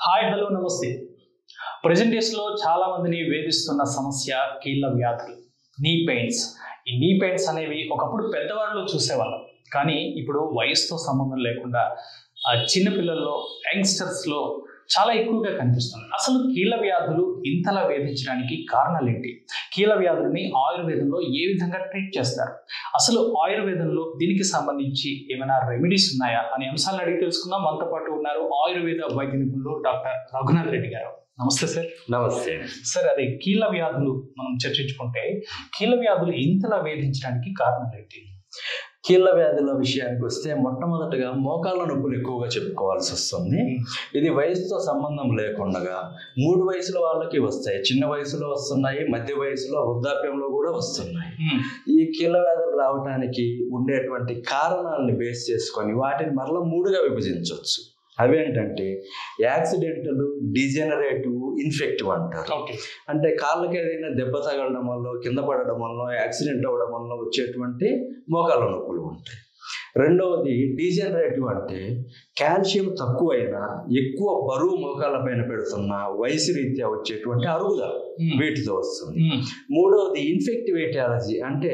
Hi hello నమస్తే. Present డేస్లో చాలా మందిని వేధిస్తున్న సమస్య కీళ్ళ వ్యాధులు, నీ పెయిన్స్. ఈ నీ పెయిన్స్ అనేవి ఒకప్పుడు పెద్దవాళ్ళు చూసేవాళ్ళం, కానీ ఇప్పుడు వయసుతో సంబంధం లేకుండా చిన్నపిల్లల్లో, యంగ్స్టర్స్లో చాలా ఎక్కువగా కనిపిస్తుంది. అసలు కీళ్ళ వ్యాధులు ఇంతలా వేధించడానికి కారణాలు ఏంటి? కీళ్ళ వ్యాధుల్ని ఆయుర్వేదంలో ఏ విధంగా ట్రీట్ చేస్తారు? అసలు ఆయుర్వేదంలో దీనికి సంబంధించి ఏమైనా రెమెడీస్ ఉన్నాయా అనే అంశాలను అడిగి తెలుసుకుందాం. మనతో పాటు ఉన్నారు ఆయుర్వేద వైద్య నిపుణులు డాక్టర్ రఘునాథ్ రెడ్డి గారు. నమస్తే సార్. నమస్తే సార్. అదే కీళ్ళ వ్యాధులు మనం చర్చించుకుంటే, కీళ్ళ వ్యాధులు ఇంతలా వేధించడానికి కారణాలు ఏంటి? కీళ్ళ వ్యాధుల విషయానికి వస్తే మొట్టమొదటిగా మోకాళ్ళ నొప్పులు ఎక్కువగా చెప్పుకోవాల్సి వస్తుంది. ఇది వయసుతో సంబంధం లేకుండా 3 వయసుల వాళ్ళకి వస్తాయి. చిన్న వయసులో వస్తున్నాయి, మధ్య వయసులో, వృద్ధాప్యంలో కూడా వస్తున్నాయి. ఈ కీళ్ళ వ్యాధులు రావడానికి ఉండేటువంటి కారణాలని బేస్ చేసుకొని వాటిని మరలా 3గా విభజించవచ్చు. అవేంటంటే యాక్సిడెంటల్, డిజెనరేటివ్, ఇన్ఫెక్టివ్ అంటారు. అంటే కాళ్ళకి ఏదైనా దెబ్బ తగలడం వల్ల, కింద పడడం వల్ల, యాక్సిడెంట్ అవ్వడం వల్ల వచ్చేటువంటి మోకాళ్ళ నొప్పులు ఉంటాయి. రెండవది డిజెనరేటివ్, అంటే కాల్షియం తక్కువైనా ఎక్కువ బరువు మోకాళ్ళ పైన పెడుతున్న వయసు రీత్యా వచ్చేటువంటి అరుగుదల వీటితో వస్తుంది. మూడవది ఇన్ఫెక్టివ్ ఏటియాలజీ, అంటే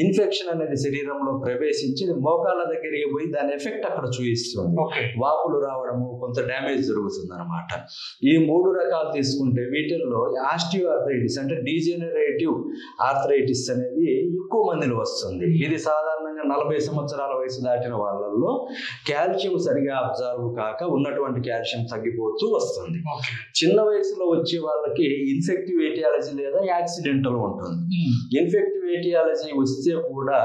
ఇన్ఫెక్షన్ అనేది శరీరంలో ప్రవేశించి మోకాళ్ళ దగ్గరికి పోయి దాని ఎఫెక్ట్ అక్కడ చూపిస్తుంది. వాపులు రావడము, కొంత డ్యామేజ్ జరుగుతుంది అనమాట. ఈ 3 రకాలు తీసుకుంటే వీటిల్లో ఆస్టియో ఆర్థరైటిస్, అంటే డిజెనరేటివ్ ఆర్థరైటిస్ అనేది ఎక్కువ మందిలో వస్తుంది. ఇది సాధారణంగా 40 సంవత్సరాల వయసు దాటిన వాళ్ళల్లో కాల్షియం సరిగా అబ్జర్వ్ కాక ఉన్నటువంటి కాల్షియం తగ్గిపోతూ వస్తుంది. చిన్న వయసులో వచ్చే వాళ్ళకి ఇన్ఫెక్టివ్ ఏటియాలజీ లేదా యాక్సిడెంటల్ ఉంటుంది. ఇన్ఫెక్టివ్ ఏటియాలజీ వస్తే కూడా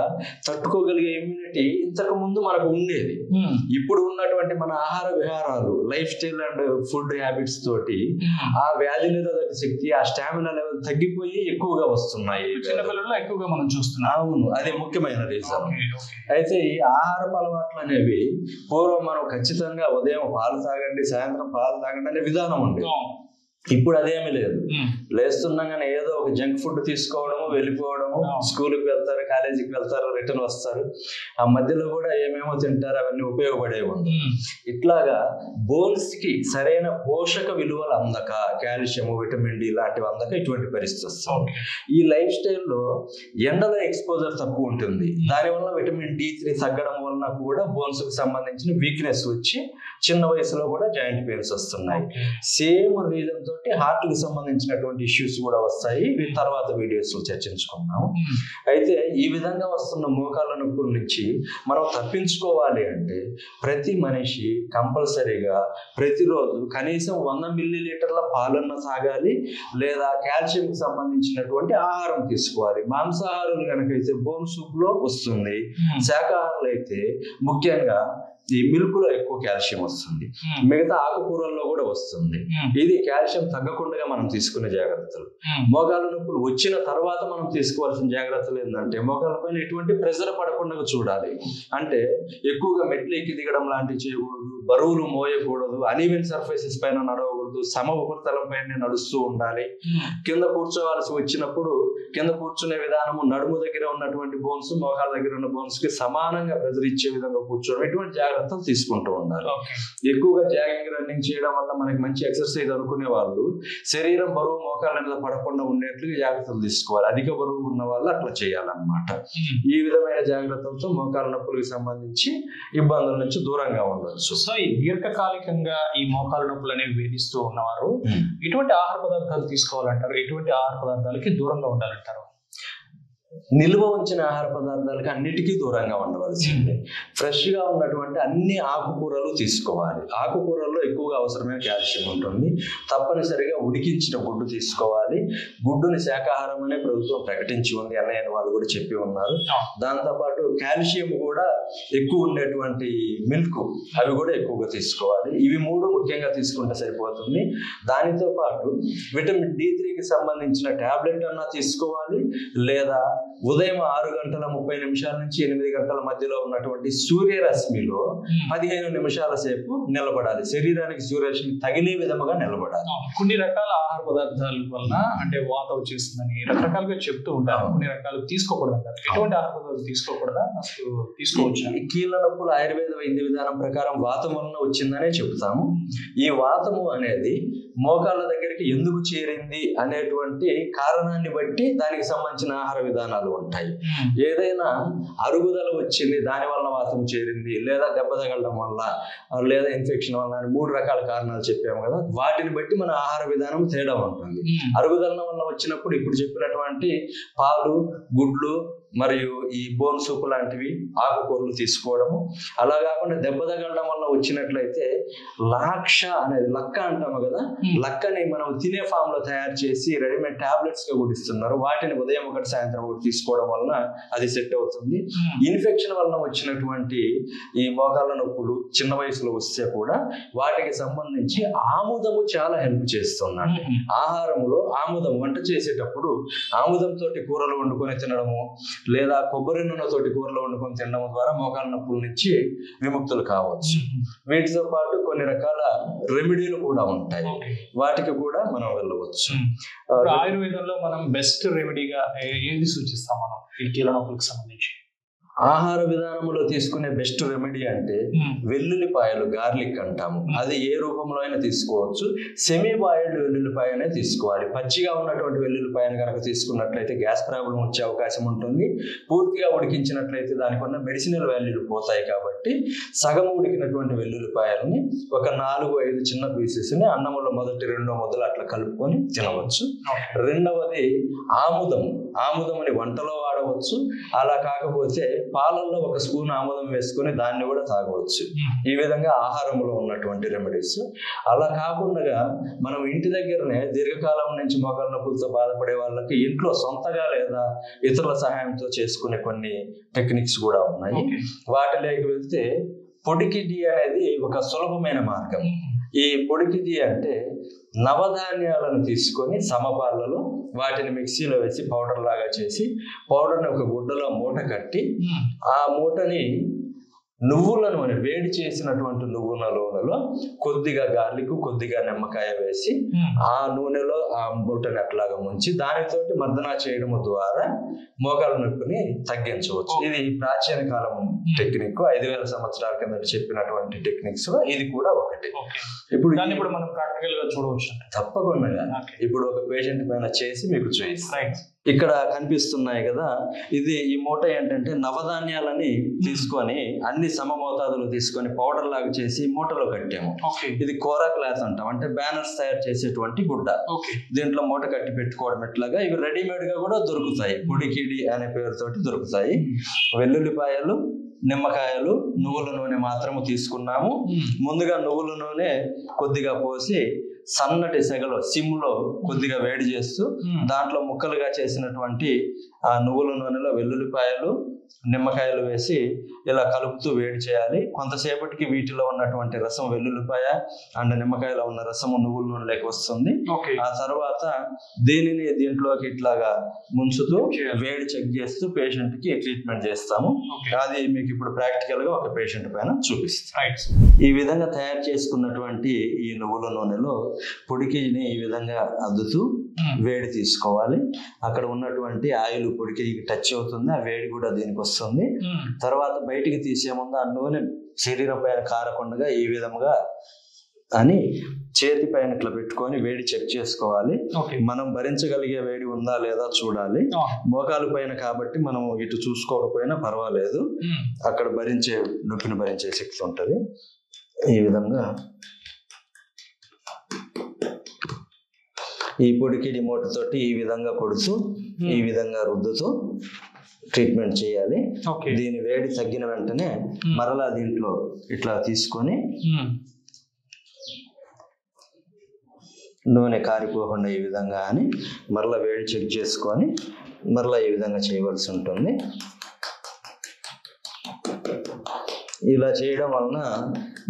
తట్టుకోగలిగే ఇమ్యూనిటీ ఇంతకు ముందు మనకు ఉండేది. ఇప్పుడు ఉన్నటువంటి మన ఆహార విహారాలు, lifestyle and food habits తోటి ఆ వ్యాధి నిరోధక శక్తి, ఆ స్టామినా లెవెల్ తగ్గిపోయి ఎక్కువగా వస్తున్నాయి. చిన్నపిల్లల్లో ఎక్కువగా మనం చూస్తున్నాం. అవును, అది ముఖ్యమైన రీజన్. అయితే ఈ ఆహారపు అలవాట్లు అనేవి పూర్వం మనం ఖచ్చితంగా ఉదయం పాలు తాగండి, సాయంత్రం పాలు తాగండి అనే విధానం ఉండేది. ఇప్పుడు అదేమీ లేదు. లేస్తున్నాగానే ఏదో ఒక జంక్ ఫుడ్ తీసుకోవడము, వెళ్ళిపోవడము, స్కూల్కి వెళ్తారు, కాలేజీకి వెళ్తారు, రిటర్న్ వస్తారు. ఆ మధ్యలో కూడా ఏమేమో తింటారు, అవన్నీ ఉపయోగపడేవి ఉండవు. ఇట్లాగా బోన్స్ కి సరైన పోషక విలువలు అందక, కాల్షియం, విటమిన్ డి లాంటివి అందక ఇటువంటి పరిస్థితి వస్తుంది. ఈ లైఫ్ స్టైల్లో ఎండలో ఎక్స్పోజర్ తక్కువ ఉంటుంది. దానివల్ల విటమిన్ D3 తగ్గడం వలన కూడా బోన్స్ కు సంబంధించిన వీక్నెస్ వచ్చి చిన్న వయసులో కూడా జాయింట్ పెయిన్స్ వస్తున్నాయి. సేమ్ రీజన్ తోటి హార్ట్ కి సంబంధించినటువంటి ఇష్యూస్ కూడా వస్తాయి. తర్వాత వీడియోస్ లో చర్చించుకుందాం. అయితే ఈ విధంగా వస్తున్న మోకాళ్ళ నొప్పుల నుంచి మనం తప్పించుకోవాలి అంటే ప్రతి మనిషి కంపల్సరీగా ప్రతిరోజు కనీసం 100 మిల్లీలీటర్ల పాలన్న తాగాలి, లేదా కాల్షియం కి సంబంధించినటువంటి ఆహారం తీసుకోవాలి. మాంసాహారులు కనుకైతే బోన్ సూప్ లో వస్తుంది, శాకాహారులు అయితే ముఖ్యంగా ఈ మిల్క్ లో ఎక్కువ కాల్షియం వస్తుంది, మిగతా ఆకుకూరల్లో కూడా వస్తుంది. ఇది కాల్షియం తగ్గకుండా మనం తీసుకునే జాగ్రత్తలు. మోకాళ్ళ నొప్పులు వచ్చిన తర్వాత మనం తీసుకోవాల్సిన జాగ్రత్తలు ఏంటంటే, మోకాళ్ళ పైన ఎటువంటి ప్రెషర్ పడకుండా చూడాలి. అంటే ఎక్కువగా మెట్లు ఎక్కి దిగడం లాంటివి చేయకూడదు, బరువులు మోయకూడదు, అనీవెన్ సర్ఫేసెస్ పైన నడవకూడదు, సమ ఉపరితలం పైన నడుస్తూ ఉండాలి. కింద కూర్చోవాల్సి వచ్చినప్పుడు కింద కూర్చునే విధానము నడుము దగ్గర ఉన్నటువంటి బోన్స్, మోకాళ్ళ దగ్గర ఉన్న బోన్స్ కి సమానంగా ప్రెజర్ ఇచ్చే విధంగా కూర్చోవడం, ఇటువంటి జాగ్రత్తలు తీసుకుంటూ ఉండాలి. ఎక్కువగా జాగింగ్, రన్నింగ్ చేయడం వల్ల మనకి మంచి ఎక్సర్సైజ్ అనుకునే వాళ్ళు శరీరం బరువు మోకాళ్ళ మీద పడకుండా ఉండేట్లుగా జాగ్రత్తలు తీసుకోవాలి. అధిక బరువు ఉన్న వాళ్ళు అట్లా చేయాలన్నమాట. ఈ విధమైన జాగ్రత్తలతో మోకాళ్ళ నొప్పులకు సంబంధించి ఇబ్బందుల నుంచి దూరంగా ఉండవచ్చు. సో ఈ దీర్ఘకాలికంగా ఈ మోకాళ్ళ నొప్పులు అనేవి వేధిస్తూ ఉన్నవారు ఎటువంటి ఆహార పదార్థాలు తీసుకోవాలంటారు? ఎటువంటి ఆహార పదార్థాలకి దూరంగా ఉండాలంటారు? నిల్వ ఉంచిన ఆహార పదార్థాలకి అన్నిటికీ దూరంగా ఉండవలసిందే. ఫ్రెష్ గా ఉన్నటువంటి అన్ని ఆకుకూరలు తీసుకోవాలి. ఆకుకూరల్లో ఎక్కువగా అవసరమైన కాల్షియం ఉంటుంది. తప్పనిసరిగా ఉడికించిన గుడ్డు తీసుకోవాలి. గుడ్డుని శాకాహారం అనే ప్రభుత్వం ప్రకటించి ఉంది, అన్నయ్య వాళ్ళు కూడా చెప్పి ఉన్నారు. దాంతోపాటు కాల్షియం కూడా ఎక్కువ ఉండేటువంటి మిల్క్, అవి కూడా ఎక్కువగా తీసుకోవాలి. ఇవి 3 ముఖ్యంగా తీసుకుంటే సరిపోతుంది. దానితో పాటు విటమిన్ D3కి సంబంధించిన టాబ్లెట్ అన్నా తీసుకోవాలి, లేదా ఉదయం 6:30 నుంచి 8 గంటల మధ్యలో ఉన్నటువంటి సూర్యరశ్మిలో 15 నిమిషాల సేపు నిలబడాలి. శరీరానికి సూర్యరశ్మి తగిలే విధముగా నిలబడాలి. కొన్ని రకాల ఆహార పదార్థాల వలన అంటే వాత వచ్చేస్తుందని రకరకాలుగా చెప్తూ ఉంటారు. కొన్ని రకాలు తీసుకోకూడదు అంటారు. ఎటువంటి ఆహార పదార్థాలు తీసుకోకూడదా, అసలు తీసుకోవచ్చు? కీళ్ళ నొప్పులు ఆయుర్వేద వైద్య విధానం ప్రకారం వాతం వలన వచ్చిందనే చెప్తాము. ఈ వాతము అనేది మోకాళ్ళ దగ్గరికి ఎందుకు చేరింది అనేటువంటి కారణాన్ని బట్టి దానికి సంబంధించిన ఆహార విధానాలు ఉంటాయి. ఏదైనా అరుగుదల వచ్చింది దాని వలన వాతం చేరింది, లేదా దెబ్బ తగలడం వల్ల, లేదా ఇన్ఫెక్షన్ వల్ల అని 3 రకాల కారణాలు చెప్పాము కదా. వాటిని బట్టి మన ఆహార విధానం తేడా ఉంటుంది. అరుగుదల వల్ల వచ్చినప్పుడు ఇప్పుడు చెప్పినటువంటి పాలు, గుడ్లు మరియు ఈ బోన్ సూపు లాంటివి, ఆకుకూరలు తీసుకోవడము. అలా కాకుండా దెబ్బ తగలడం వల్ల వచ్చినట్లయితే లాక్ష అనేది లక్క అంటాము కదా, లక్కని మనం తినే ఫామ్ లో తయారు చేసి రెడీమేడ్ టాబ్లెట్స్ గా కూడా ఇస్తున్నారు. వాటిని ఉదయం 1 సాయంత్రం 1 తీసుకోవడం వలన అది సెట్ అవుతుంది. ఇన్ఫెక్షన్ వలన వచ్చినటువంటి ఈ మోకాళ్ళ నొప్పులు చిన్న వయసులో వస్తే కూడా వాటికి సంబంధించి ఆముదము చాలా హెల్ప్ చేస్తున్నాడు. ఆహారంలో ఆముదం, వంట చేసేటప్పుడు ఆముదంతో కూరలు వండుకొని తినడము, లేదా కొబ్బరి నూనెతోటి కూరలు వండుకొని తినడం ద్వారా మోకాళ్ళ నొప్పుల నుంచి విముక్తులు కావచ్చు. వీటితో పాటు కొన్ని రకాల రెమెడీలు కూడా ఉంటాయి, వాటికి కూడా మనం వెళ్ళవచ్చు. ఆయుర్వేదంలో మనం బెస్ట్ రెమెడీగా ఏది సూచిస్తాం మనం ఈ కీళ్ళ నొప్పులకు సంబంధించి? ఆహార విధానంలో తీసుకునే బెస్ట్ రెమెడీ అంటే వెల్లుల్లిపాయలు, గార్లిక్ అంటాము. అది ఏ రూపంలో అయినా తీసుకోవచ్చు. సెమీ బాయిల్డ్ వెల్లుల్లిపాయనే తీసుకోవాలి. పచ్చిగా ఉన్నటువంటి వెల్లుల్లిపాయను కనుక తీసుకున్నట్లయితే గ్యాస్ ప్రాబ్లం వచ్చే అవకాశం ఉంటుంది. పూర్తిగా ఉడికించినట్లయితే దానికి ఉన్న మెడిసినల్ వాల్యూలు పోతాయి. కాబట్టి సగం ఉడికినటువంటి వెల్లుల్లిపాయలని ఒక 4-5 చిన్న పీసెస్ని అన్నంలో మొదటి 2 ముద్దలు అట్లా కలుపుకొని తినవచ్చు. రెండవది ఆముదముని వంటలో వాడవచ్చు. అలా కాకపోతే పాలల్లో 1 స్పూన్ ఆముదం వేసుకొని దాన్ని కూడా తాగవచ్చు. ఈ విధంగా ఆహారంలో ఉన్నటువంటి రెమెడీస్. అలా కాకుండా మనం ఇంటి దగ్గరనే దీర్ఘకాలం నుంచి మోకాళ్ళ నొప్పులతో బాధపడే వాళ్ళకి ఇంట్లో సొంతగా లేదా ఇతరుల సహాయంతో చేసుకునే కొన్ని టెక్నిక్స్ కూడా ఉన్నాయి. వాటిలోకి వెళ్తే పొడికిడి అనేది ఒక సులభమైన మార్గం. ఈ పొడికిడి అంటే నవధాన్యాలను తీసుకొని సమపాలలో వాటిని మిక్సీలో వేసి పౌడర్ లాగా చేసి, పౌడర్ని ఒక గుడ్డలో మూట కట్టి, ఆ మూటని నువ్వుల నూనె, వేడి చేసినటువంటి నువ్వుల నూనెలో కొద్దిగా గార్లిక్, కొద్దిగా నిమ్మకాయ వేసి ఆ నూనెలో ఆ మూటని అట్లాగా ముంచి దానితోటి మర్దనా చేయడం ద్వారా మోకాళ్ళ నొప్పిని తగ్గించవచ్చు. ఇది ప్రాచీన కాలం టెక్నిక్. 5000 సంవత్సరాల కింద చెప్పినటువంటి టెక్నిక్స్ లో ఇది కూడా ఒకటి. ఇప్పుడు మనం ప్రాక్టికల్ గా చూడవచ్చు. తప్పకుండా ఇప్పుడు ఒక పేషెంట్ పైన చేసి మీకు చూపిస్తాను. ఇక్కడ కనిపిస్తున్నాయి కదా, ఈ మూట ఏంటంటే నవధాన్యాలని తీసుకొని అన్ని సమమోతాదులు తీసుకొని పౌడర్ లాగా చేసి మూటలో కట్టాము. ఇది కోరా క్లాత్ అంటాం, అంటే బ్యానర్స్ తయారు చేసేటువంటి గుడ్డ. దీంట్లో మూట కట్టి పెట్టుకోవడం ఎట్లాగా. ఇవి రెడీమేడ్ గా కూడా దొరుకుతాయి, పొడికిడి అనే పేరుతోటి దొరుకుతాయి. వెల్లుల్లిపాయలు, నిమ్మకాయలు, నువ్వుల నూనె మాత్రము తీసుకున్నాము. ముందుగా నువ్వుల నూనె కొద్దిగా పోసి సన్నటి సెగలో సిమ్లో కొద్దిగా వేడి చేస్తూ దాంట్లో ముక్కలుగా చేసినటువంటి ఆ నువ్వుల నూనెలో వెల్లుల్లిపాయలు, నిమ్మకాయలు వేసి ఇలా కలుపుతూ వేడి చేయాలి. కొంతసేపటికి వీటిలో ఉన్నటువంటి రసం, వెల్లుల్లిపాయ అండ్ నిమ్మకాయలో ఉన్న రసము నువ్వుల నూనెలోకి వస్తుంది. ఆ తర్వాత దీనిని దీంట్లోకి ఇట్లాగా ముంచుతూ వేడి చెక్ చేస్తూ పేషెంట్ కి ట్రీట్మెంట్ చేస్తాము. అది మీకు ఇప్పుడు ప్రాక్టికల్ గా ఒక పేషెంట్ పైన చూపిస్తాం. ఈ విధంగా తయారు చేసుకున్నటువంటి ఈ నువ్వుల నూనెలో పొడికిని ఈ విధంగా అద్దుతూ వేడి తీసుకోవాలి. అక్కడ ఉన్నటువంటి ఆయిల్ పొడికి టచ్ అవుతుంది, ఆ వేడి కూడా దీనికి వస్తుంది. తర్వాత బయటికి తీసే ముందు ఆ నూనె శరీరం పైన కారకుండా ఈ విధంగా అని చేతి పైన ఇట్లా పెట్టుకొని వేడి చెక్ చేసుకోవాలి. మనం భరించగలిగే వేడి ఉందా లేదా చూడాలి. మోకాలు పైన కాబట్టి మనం ఇటు చూసుకోకపోయినా పర్వాలేదు, అక్కడ నొప్పిని భరించే శక్తి ఉంటుంది. ఈ విధంగా ఈ పొడికిడి మూటతోటి ఈ విధంగా కొడుతూ ఈ విధంగా రుద్దుతూ ట్రీట్మెంట్ చేయాలి. దీని వేడి తగ్గిన వెంటనే మరలా దీంట్లో ఇట్లా తీసుకొని నూనె కారిపోకుండా ఈ విధంగా అని మరలా వేడి చెక్ చేసుకొని మరలా ఈ విధంగా చేయవలసి ఉంటుంది. ఇలా చేయడం వలన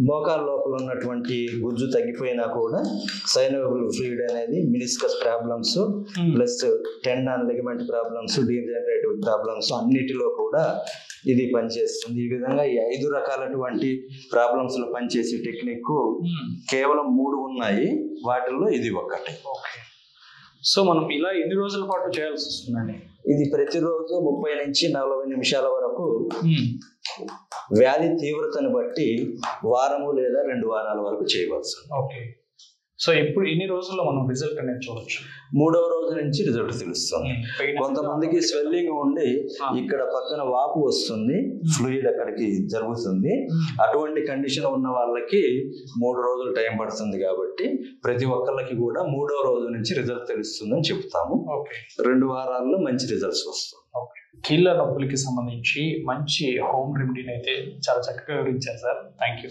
మోకాల లోపల ఉన్నటువంటి గుజ్జు తగ్గిపోయినా కూడా సైనోవియల్ ఫ్లూయిడ్ అనేది meniscus problems plus tendon ligament problems degenerative problems అన్నిటిలో కూడా ఇది పనిచేస్తుంది. ఈ విధంగా ఈ 5 రకాలటువంటి ప్రాబ్లమ్స్ లో పనిచేసే టెక్నిక్ కేవలం 3 ఉన్నాయి, వాటిల్లో ఇది ఒకటి. సో మనం ఇలా ఎన్ని రోజుల పాటు చేయాల్సి వస్తుందండి? ఇది ప్రతిరోజు 30 నుంచి 40 నిమిషాల వరకు వ్యాధి తీవ్రతను బట్టి వారము లేదా 2 వారాల వరకు చేయవచ్చు. ఓకే. సో ఇప్పుడు ఎన్ని రోజుల్లో మనం రిజల్ట్ అనేది చూడొచ్చు? 3వ రోజు నుంచి రిజల్ట్ తెలుస్తుంది. కొంతమందికి స్వెల్లింగ్ ఉండి ఇక్కడ పక్కన వాపు వస్తుంది, ఫ్లూయిడ్ అక్కడికి జరుగుతుంది. అటువంటి కండిషన్ ఉన్న వాళ్ళకి 3 రోజులు టైం పడుతుంది. కాబట్టి ప్రతి ఒక్కళ్ళకి కూడా 3వ రోజు నుంచి రిజల్ట్ తెలుస్తుందని చెప్తాము. 2 వారాల్లో మంచి రిజల్ట్స్ వస్తుంది. కీళ్ళ నొప్పులకి సంబంధించి మంచి హోమ్ రెమెడీని అయితే చాలా చక్కగా వివరించారు సార్. Thank you.